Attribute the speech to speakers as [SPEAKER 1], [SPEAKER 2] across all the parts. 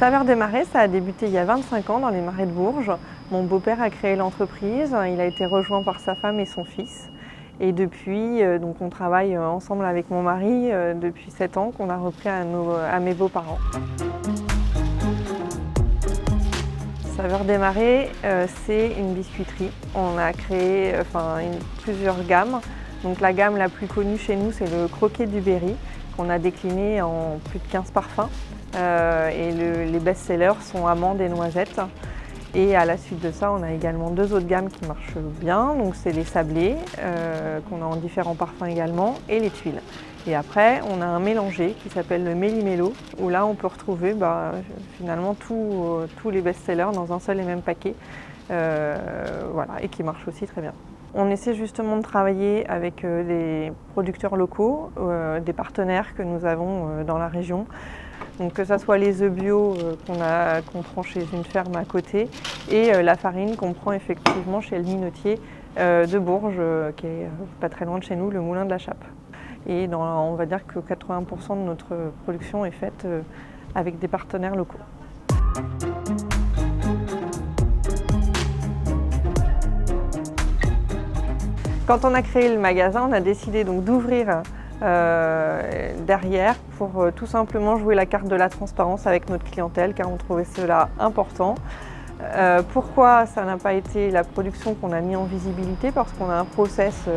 [SPEAKER 1] Saveurs des Marais, ça a débuté il y a 25 ans dans les marais de Bourges. Mon beau-père a créé l'entreprise, il a été rejoint par sa femme et son fils. Et depuis, donc on travaille ensemble avec mon mari depuis 7 ans qu'on a repris à mes beaux-parents. Saveurs des Marais, c'est une biscuiterie. On a créé plusieurs gammes. Donc la gamme la plus connue chez nous, c'est le croquet du Berry, qu'on a décliné en plus de 15 parfums. Les best-sellers sont amandes et noisettes. Et à la suite de ça, on a également deux autres gammes qui marchent bien. Donc c'est les sablés, qu'on a en différents parfums également, et les tuiles. Et après, on a un mélangé qui s'appelle le Méli-Mélo, où là, on peut retrouver finalement tous les best-sellers dans un seul et même paquet, et qui marche aussi très bien. On essaie justement de travailler avec des producteurs locaux, des partenaires que nous avons dans la région. Donc que ce soit les œufs bio qu'on prend chez une ferme à côté et la farine qu'on prend effectivement chez le minotier de Bourges, qui est pas très loin de chez nous, le Moulin de la Chappe. Et on va dire que 80% de notre production est faite avec des partenaires locaux. Quand on a créé le magasin, on a décidé donc d'ouvrir derrière pour tout simplement jouer la carte de la transparence avec notre clientèle, car on trouvait cela important. Pourquoi ça n'a pas été la production qu'on a mis en visibilité? Parce qu'on a un process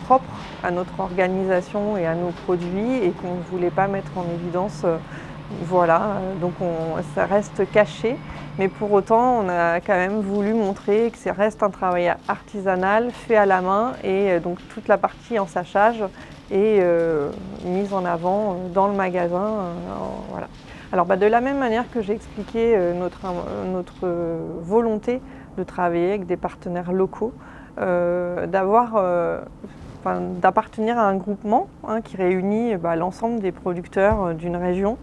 [SPEAKER 1] propre à notre organisation et à nos produits et qu'on ne voulait pas mettre en évidence. Donc ça reste caché, mais pour autant on a quand même voulu montrer que ça reste un travail artisanal, fait à la main, et donc toute la partie ensachage est mise en avant dans le magasin. Alors de la même manière que j'ai expliqué notre volonté de travailler avec des partenaires locaux, d'appartenir à un groupement qui réunit l'ensemble des producteurs d'une région.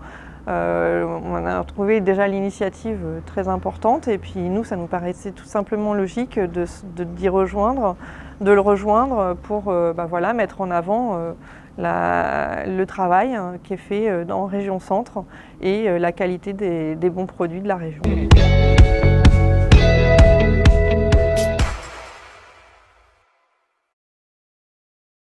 [SPEAKER 1] On a trouvé déjà l'initiative très importante, et puis nous, ça nous paraissait tout simplement logique de le rejoindre pour mettre en avant le travail qui est fait en région centre et la qualité des bons produits de la région.